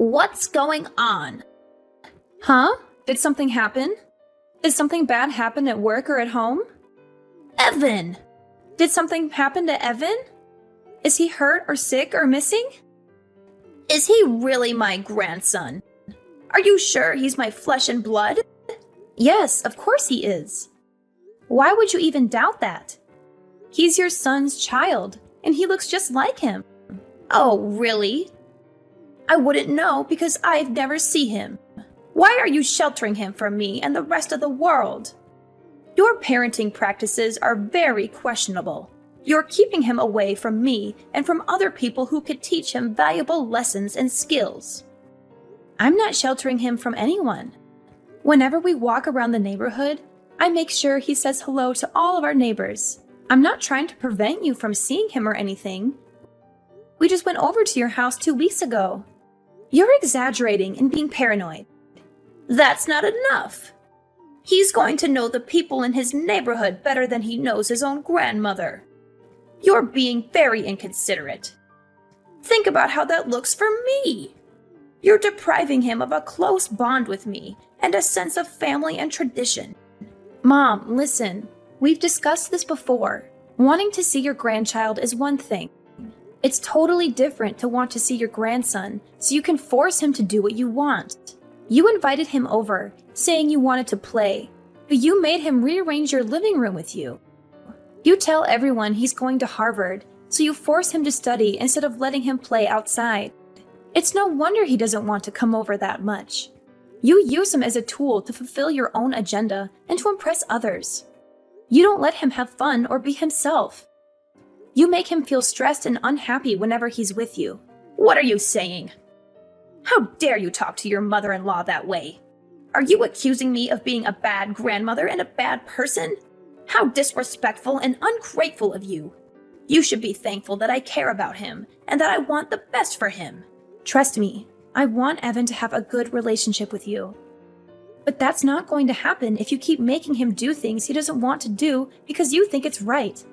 What's going on? Huh? Did something happen? Did something bad happen at work or at home? Evan! Did something happen to Evan? Is he hurt or sick or missing? Is he really my grandson? Are you sure he's my flesh and blood? Yes, of course he is. Why would you even doubt that? He's your son's child, and he looks just like him. Oh, really? I wouldn't know because I've never seen him. Why are you sheltering him from me and the rest of the world? Your parenting practices are very questionable. You're keeping him away from me and from other people who could teach him valuable lessons and skills. I'm not sheltering him from anyone. Whenever we walk around the neighborhood, I make sure he says hello to all of our neighbors. I'm not trying to prevent you from seeing him or anything. We just went over to your house 2 weeks ago. You're exaggerating and being paranoid. That's not enough. He's going to know the people in his neighborhood better than he knows his own grandmother. You're being very inconsiderate. Think about how that looks for me. You're depriving him of a close bond with me and a sense of family and tradition. Mom, listen. We've discussed this before. Wanting to see your grandchild is one thing. It's totally different to want to see your grandson so you can force him to do what you want. You invited him over, saying you wanted to play, but you made him rearrange your living room with you. You tell everyone he's going to Harvard, so you force him to study instead of letting him play outside. It's no wonder he doesn't want to come over that much. You use him as a tool to fulfill your own agenda and to impress others. You don't let him have fun or be himself. You make him feel stressed and unhappy whenever he's with you. What are you saying? How dare you talk to your mother-in-law that way? Are you accusing me of being a bad grandmother and a bad person? How disrespectful and ungrateful of you. You should be thankful that I care about him and that I want the best for him. Trust me, I want Evan to have a good relationship with you. But that's not going to happen if you keep making him do things he doesn't want to do because you think it's right.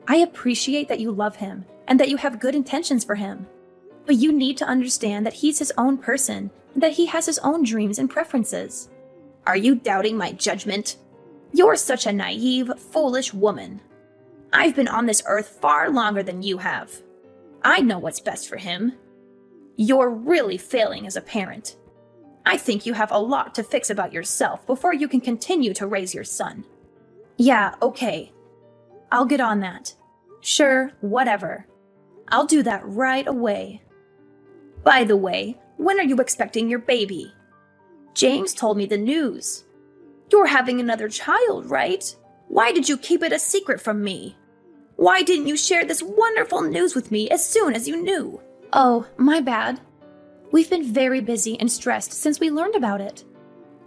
I appreciate that you love him and that you have good intentions for him. But you need to understand that he's his own person and that he has his own dreams and preferences. Are you doubting my judgment? You're such a naive, foolish woman. I've been on this earth far longer than you have. I know what's best for him. You're really failing as a parent. I think you have a lot to fix about yourself before you can continue to raise your son. Yeah, okay. I'll get on that. Sure, whatever. I'll do that right away. By the way, when are you expecting your baby? James told me the news. You're having another child, right? Why did you keep it a secret from me? Why didn't you share this wonderful news with me as soon as you knew? Oh, my bad. We've been very busy and stressed since we learned about it.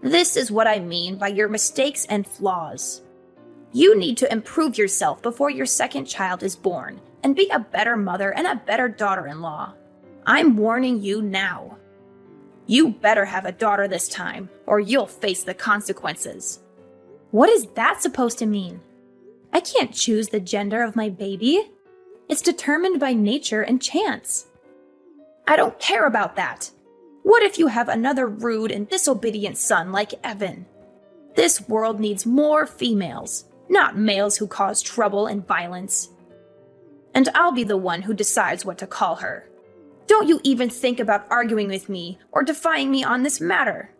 This is what I mean by your mistakes and flaws. You need to improve yourself before your second child is born and be a better mother and a better daughter-in-law. I'm warning you now. You better have a daughter this time, or you'll face the consequences. What is that supposed to mean? I can't choose the gender of my baby. It's determined by nature and chance. I don't care about that. What if you have another rude and disobedient son like Evan? This world needs more females, not males who cause trouble and violence. And I'll be the one who decides what to call her. Don't you even think about arguing with me or defying me on this matter.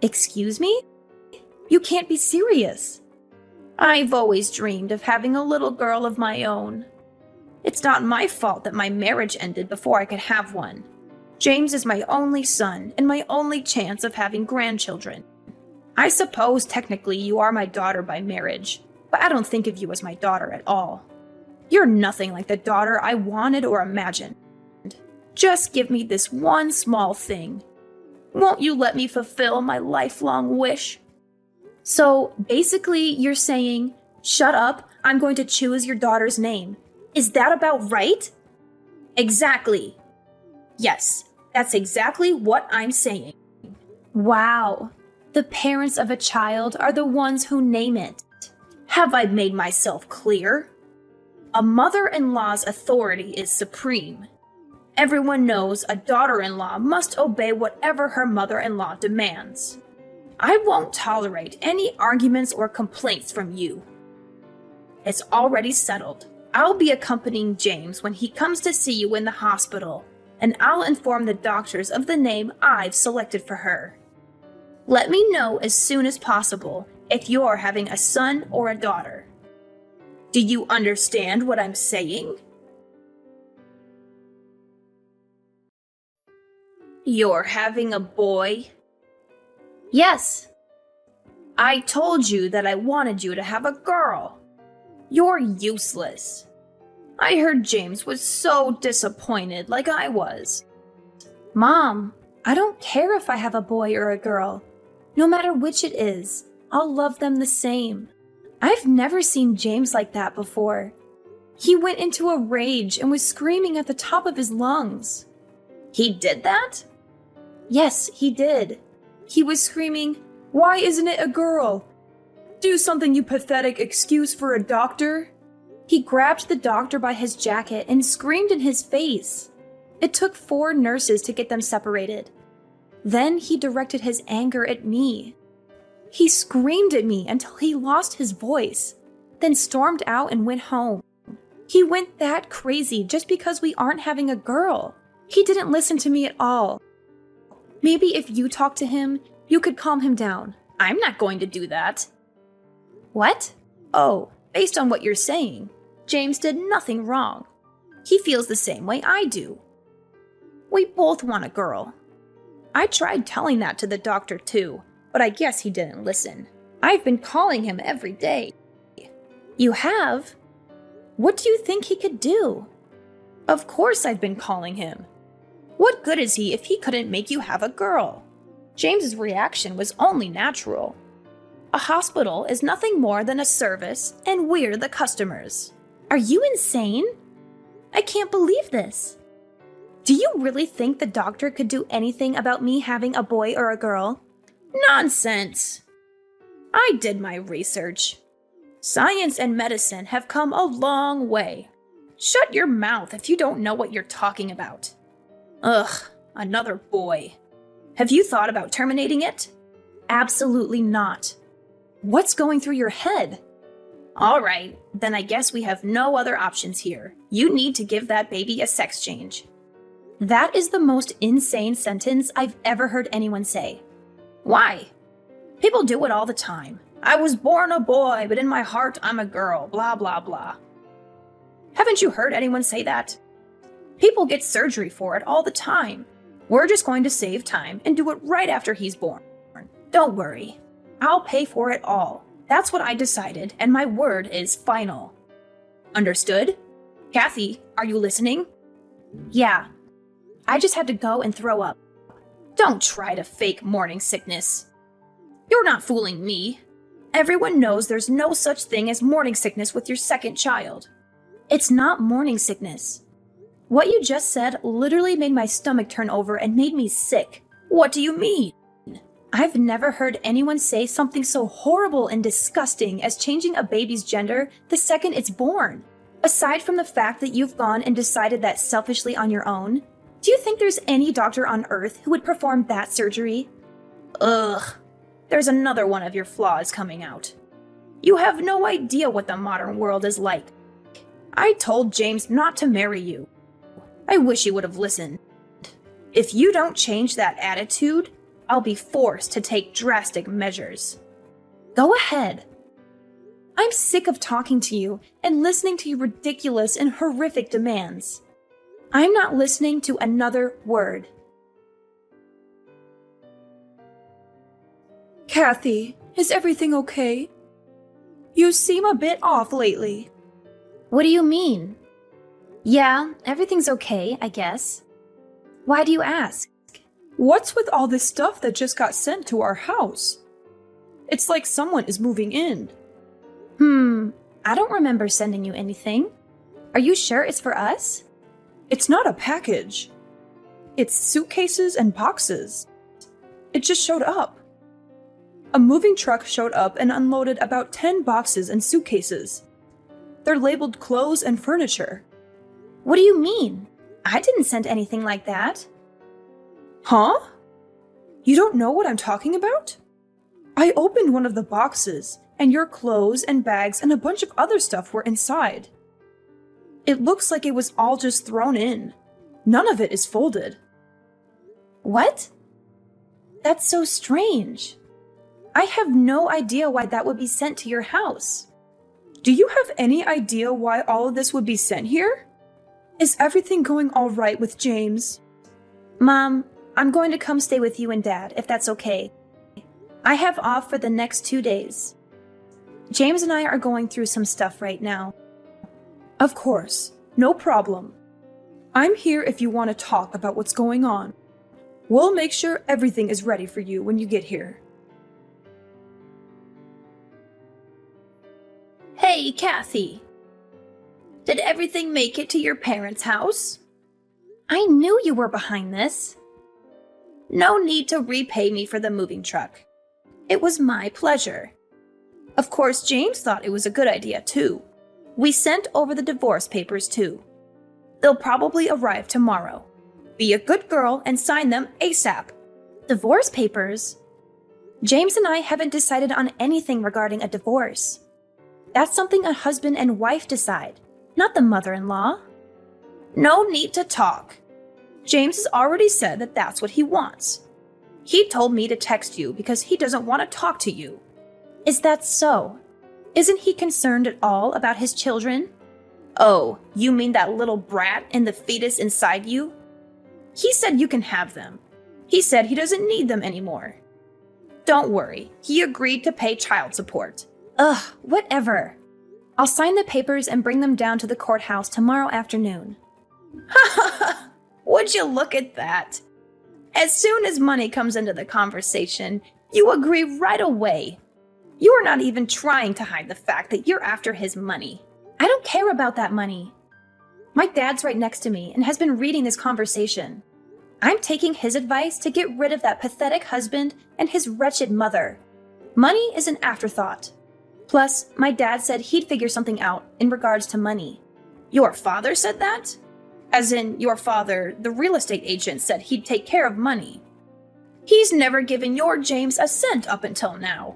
Excuse me? You can't be serious. I've always dreamed of having a little girl of my own. It's not my fault that my marriage ended before I could have one. James is my only son and my only chance of having grandchildren. I suppose technically you are my daughter by marriage, but I don't think of you as my daughter at all. You're nothing like the daughter I wanted or imagined. Just give me this one small thing. Won't you let me fulfill my lifelong wish? So basically you're saying, shut up, I'm going to choose your daughter's name. Is that about right? Exactly. Yes, that's exactly what I'm saying. Wow. The parents of a child are the ones who name it. Have I made myself clear? A mother-in-law's authority is supreme. Everyone knows a daughter-in-law must obey whatever her mother-in-law demands. I won't tolerate any arguments or complaints from you. It's already settled. I'll be accompanying James when he comes to see you in the hospital, and I'll inform the doctors of the name I've selected for her. Let me know as soon as possible if you're having a son or a daughter. Do you understand what I'm saying? You're having a boy? Yes. I told you that I wanted you to have a girl. You're useless. I heard James was so disappointed like I was. Mom, I don't care if I have a boy or a girl. No matter which it is, I'll love them the same. I've never seen James like that before. He went into a rage and was screaming at the top of his lungs. He did that? Yes, he did. He was screaming, "Why isn't it a girl? Do something, you pathetic excuse for a doctor." He grabbed the doctor by his jacket and screamed in his face. It took 4 nurses to get them separated. Then he directed his anger at me. He screamed at me until he lost his voice, then stormed out and went home. He went that crazy just because we aren't having a girl. He didn't listen to me at all. Maybe if you talk to him, you could calm him down. I'm not going to do that. What? Oh, based on what you're saying, James did nothing wrong. He feels the same way I do. We both want a girl. I tried telling that to the doctor too, but I guess he didn't listen. I've been calling him every day. You have? What do you think he could do? Of course I've been calling him. What good is he if he couldn't make you have a girl? James's reaction was only natural. A hospital is nothing more than a service, and we're the customers. Are you insane? I can't believe this. Do you really think the doctor could do anything about me having a boy or a girl? Nonsense! I did my research. Science and medicine have come a long way. Shut your mouth if you don't know what you're talking about. Ugh, another boy. Have you thought about terminating it? Absolutely not. What's going through your head? All right, then I guess we have no other options here. You need to give that baby a sex change. That is the most insane sentence I've ever heard anyone say. Why? People do it all the time. I was born a boy, but in my heart I'm a girl, blah, blah, blah. Haven't you heard anyone say that? People get surgery for it all the time. We're just going to save time and do it right after he's born. Don't worry. I'll pay for it all. That's what I decided, and my word is final. Understood? Kathy, are you listening? Yeah. I just had to go and throw up. Don't try to fake morning sickness. You're not fooling me. Everyone knows there's no such thing as morning sickness with your second child. It's not morning sickness. What you just said literally made my stomach turn over and made me sick. What do you mean? I've never heard anyone say something so horrible and disgusting as changing a baby's gender the second it's born. Aside from the fact that you've gone and decided that selfishly on your own, do you think there's any doctor on earth who would perform that surgery? Ugh, there's another one of your flaws coming out. You have no idea what the modern world is like. I told James not to marry you. I wish he would have listened. If you don't change that attitude, I'll be forced to take drastic measures. Go ahead. I'm sick of talking to you and listening to your ridiculous and horrific demands. I'm not listening to another word. Kathy, is everything okay? You seem a bit off lately. What do you mean? Yeah, everything's okay, I guess. Why do you ask? What's with all this stuff that just got sent to our house? It's like someone is moving in. I don't remember sending you anything. Are you sure it's for us? It's not a package. It's suitcases and boxes. It just showed up. A moving truck showed up and unloaded about 10 boxes and suitcases. They're labeled clothes and furniture. What do you mean? I didn't send anything like that. Huh? You don't know what I'm talking about? I opened one of the boxes, and your clothes and bags and a bunch of other stuff were inside. It looks like it was all just thrown in. None of it is folded. What? That's so strange. I have no idea why that would be sent to your house. Do you have any idea why all of this would be sent here? Is everything going all right with James? Mom, I'm going to come stay with you and Dad, if that's okay. I have off for the next 2 days. James and I are going through some stuff right now. Of course, no problem. I'm here if you want to talk about what's going on. We'll make sure everything is ready for you when you get here. Hey, Kathy. Did everything make it to your parents' house? I knew you were behind this. No need to repay me for the moving truck. It was my pleasure. Of course, James thought it was a good idea, too. We sent over the divorce papers, too. They'll probably arrive tomorrow. Be a good girl and sign them ASAP. Divorce papers? James and I haven't decided on anything regarding a divorce. That's something a husband and wife decide, not the mother-in-law. No need to talk. James has already said that that's what he wants. He told me to text you because he doesn't want to talk to you. Is that so? Isn't he concerned at all about his children? Oh, you mean that little brat and the fetus inside you? He said you can have them. He said he doesn't need them anymore. Don't worry, he agreed to pay child support. Ugh, whatever. I'll sign the papers and bring them down to the courthouse tomorrow afternoon. Ha ha ha! Would you look at that? As soon as money comes into the conversation, you agree right away. You are not even trying to hide the fact that you're after his money. I don't care about that money. My dad's right next to me and has been reading this conversation. I'm taking his advice to get rid of that pathetic husband and his wretched mother. Money is an afterthought. Plus, my dad said he'd figure something out in regards to money. Your father said that? As in, your father, the real estate agent, said he'd take care of money. He's never given your James a cent up until now.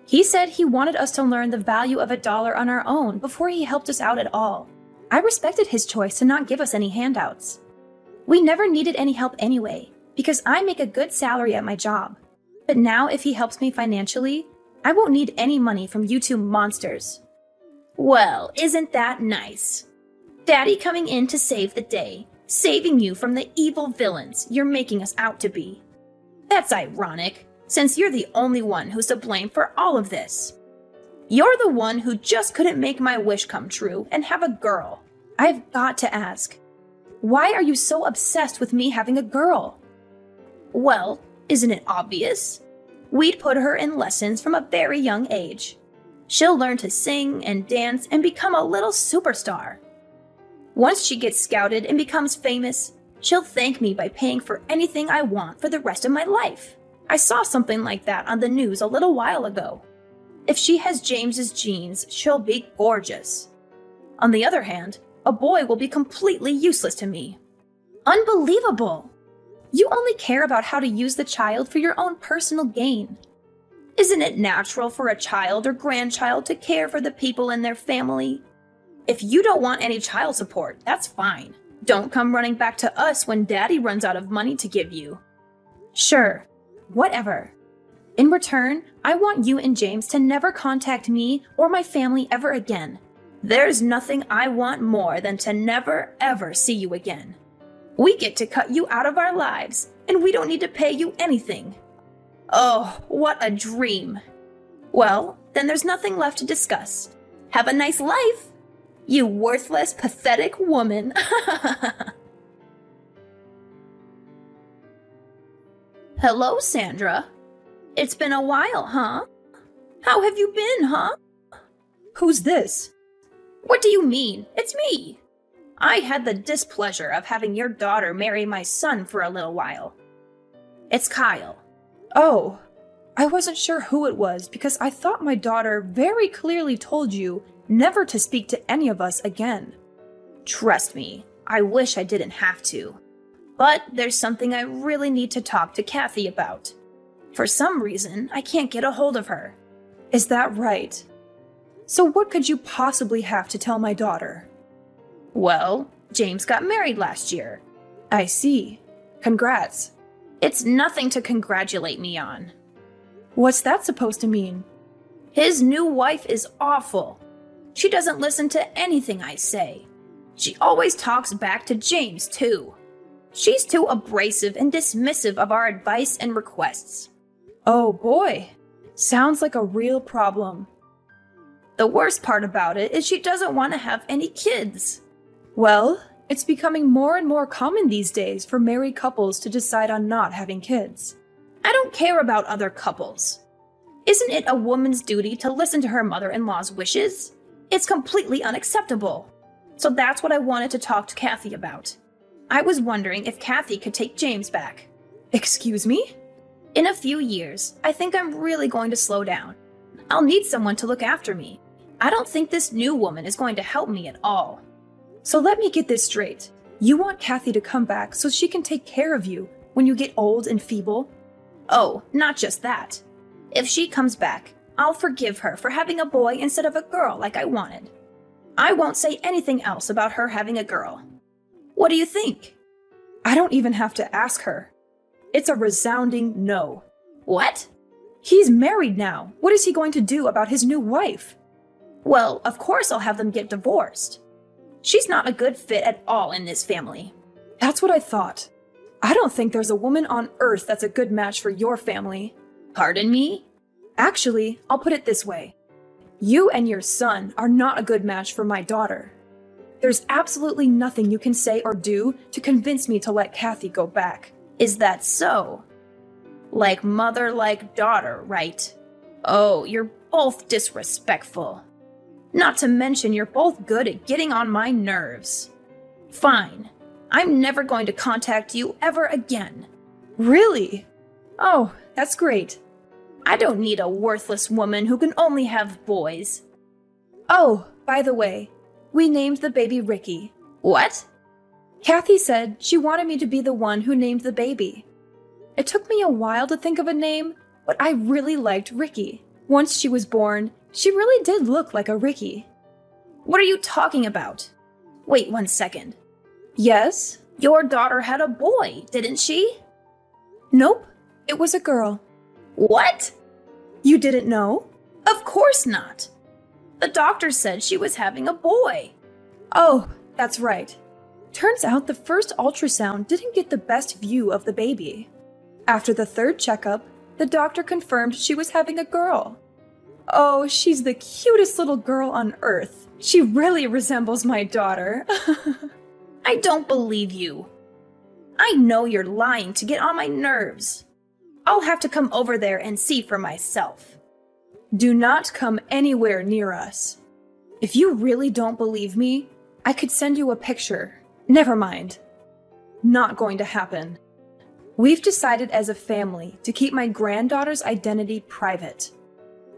He said he wanted us to learn the value of $1 on our own before he helped us out at all. I respected his choice to not give us any handouts. We never needed any help anyway, because I make a good salary at my job. But now if he helps me financially, I won't need any money from you two monsters. Well, isn't that nice? Daddy coming in to save the day, saving you from the evil villains you're making us out to be. That's ironic, since you're the only one who's to blame for all of this. You're the one who just couldn't make my wish come true and have a girl. I've got to ask, why are you so obsessed with me having a girl? Well, isn't it obvious? We'd put her in lessons from a very young age. She'll learn to sing and dance and become a little superstar. Once she gets scouted and becomes famous, she'll thank me by paying for anything I want for the rest of my life. I saw something like that on the news a little while ago. If she has James's genes, she'll be gorgeous. On the other hand, a boy will be completely useless to me. Unbelievable! You only care about how to use the child for your own personal gain. Isn't it natural for a child or grandchild to care for the people in their family? If you don't want any child support, that's fine. Don't come running back to us when Daddy runs out of money to give you. Sure, whatever. In return, I want you and James to never contact me or my family ever again. There's nothing I want more than to never, ever see you again. We get to cut you out of our lives, and we don't need to pay you anything. Oh, what a dream. Well, then there's nothing left to discuss. Have a nice life, you worthless, pathetic woman. Hello, Sandra. It's been a while, huh? How have you been, huh? Who's this? What do you mean? It's me. I had the displeasure of having your daughter marry my son for a little while. It's Kyle. Oh, I wasn't sure who it was because I thought my daughter very clearly told you never to speak to any of us again. Trust me, I wish I didn't have to. But there's something I really need to talk to Kathy about. For some reason, I can't get a hold of her. Is that right? So what could you possibly have to tell my daughter? Well, James got married last year. I see. Congrats. It's nothing to congratulate me on. What's that supposed to mean? His new wife is awful. She doesn't listen to anything I say. She always talks back to James, too. She's too abrasive and dismissive of our advice and requests. Oh boy. Sounds like a real problem. The worst part about it is she doesn't want to have any kids. Well, it's becoming more and more common these days for married couples to decide on not having kids. I don't care about other couples. Isn't it a woman's duty to listen to her mother-in-law's wishes? It's completely unacceptable. So that's what I wanted to talk to Kathy about. I was wondering if Kathy could take James back. Excuse me? In a few years, I think I'm really going to slow down. I'll need someone to look after me. I don't think this new woman is going to help me at all. So let me get this straight. You want Kathy to come back so she can take care of you when you get old and feeble? Oh, not just that. If she comes back, I'll forgive her for having a boy instead of a girl like I wanted. I won't say anything else about her having a girl. What do you think? I don't even have to ask her. It's a resounding no. What? He's married now. What is he going to do about his new wife? Well, of course I'll have them get divorced. She's not a good fit at all in this family. That's what I thought. I don't think there's a woman on earth that's a good match for your family. Pardon me? Actually, I'll put it this way. You and your son are not a good match for my daughter. There's absolutely nothing you can say or do to convince me to let Kathy go back. Is that so? Like mother, like daughter, right? Oh, you're both disrespectful. Not to mention you're both good at getting on my nerves. Fine. I'm never going to contact you ever again. Really? Oh, that's great. I don't need a worthless woman who can only have boys. Oh, by the way, we named the baby Ricky. What? Kathy said she wanted me to be the one who named the baby. It took me a while to think of a name, but I really liked Ricky. Once she was born, she really did look like a Ricky. What are you talking about? Wait 1 second. Yes? Your daughter had a boy, didn't she? Nope, it was a girl. What? You didn't know? Of course not. The doctor said she was having a boy. Oh, that's right. Turns out the first ultrasound didn't get the best view of the baby. After the third checkup, the doctor confirmed she was having a girl. Oh, she's the cutest little girl on earth. She really resembles my daughter. I don't believe you. I know you're lying to get on my nerves. I'll have to come over there and see for myself. Do not come anywhere near us. If you really don't believe me, I could send you a picture. Never mind. Not going to happen. We've decided as a family to keep my granddaughter's identity private.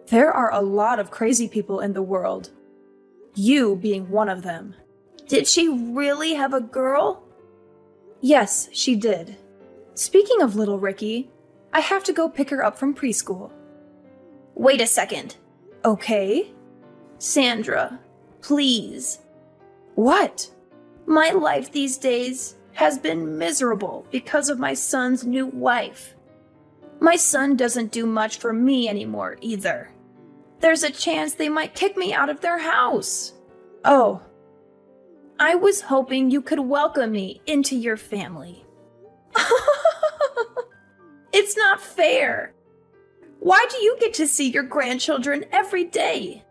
There are a lot of crazy people in the world. You being one of them. Did she really have a girl? Yes, she did. Speaking of little Ricky, I have to go pick her up from preschool. Wait a second. Okay? Sandra, please. What? My life these days has been miserable because of my son's new wife. My son doesn't do much for me anymore either. There's a chance they might kick me out of their house. Oh. I was hoping you could welcome me into your family. It's not fair. Why do you get to see your grandchildren every day?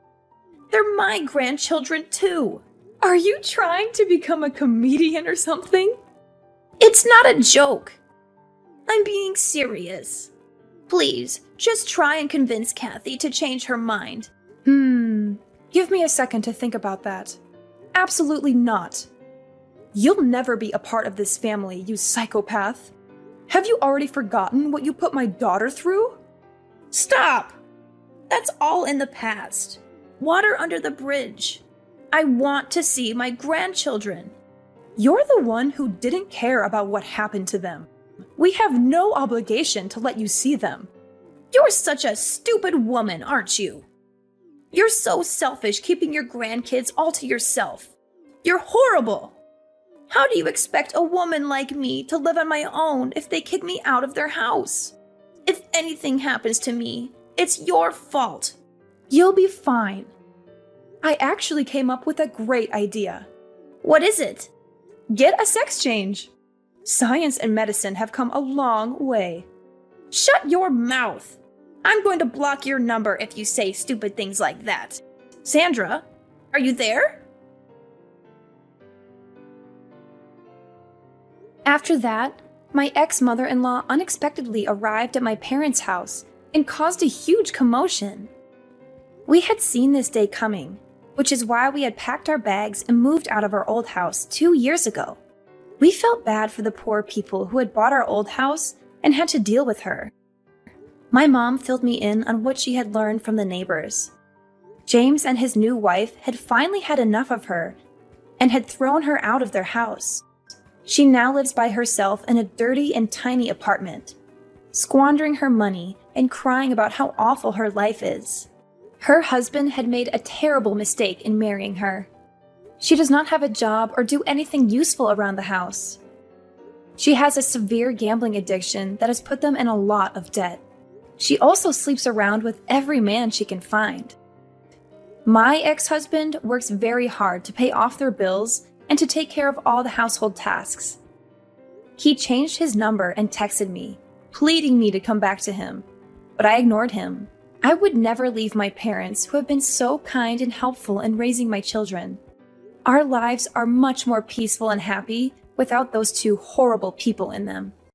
They're my grandchildren too. Are you trying to become a comedian or something? It's not a joke. I'm being serious. Please, just try and convince Kathy to change her mind. Give me a second to think about that. Absolutely not. You'll never be a part of this family, you psychopath. Have you already forgotten what you put my daughter through? Stop! That's all in the past. Water under the bridge. I want to see my grandchildren. You're the one who didn't care about what happened to them. We have no obligation to let you see them. You're such a stupid woman, aren't you? You're so selfish keeping your grandkids all to yourself. You're horrible. How do you expect a woman like me to live on my own if they kick me out of their house? If anything happens to me, it's your fault. You'll be fine. I actually came up with a great idea. What is it? Get a sex change. Science and medicine have come a long way. Shut your mouth. I'm going to block your number if you say stupid things like that. Sandra, are you there? After that, my ex-mother-in-law unexpectedly arrived at my parents' house and caused a huge commotion. We had seen this day coming, which is why we had packed our bags and moved out of our old house 2 years ago. We felt bad for the poor people who had bought our old house and had to deal with her. My mom filled me in on what she had learned from the neighbors. James and his new wife had finally had enough of her and had thrown her out of their house. She now lives by herself in a dirty and tiny apartment, squandering her money and crying about how awful her life is. Her husband had made a terrible mistake in marrying her. She does not have a job or do anything useful around the house. She has a severe gambling addiction that has put them in a lot of debt. She also sleeps around with every man she can find. My ex-husband works very hard to pay off their bills and to take care of all the household tasks. He changed his number and texted me, pleading me to come back to him, but I ignored him. I would never leave my parents who have been so kind and helpful in raising my children. Our lives are much more peaceful and happy without those two horrible people in them.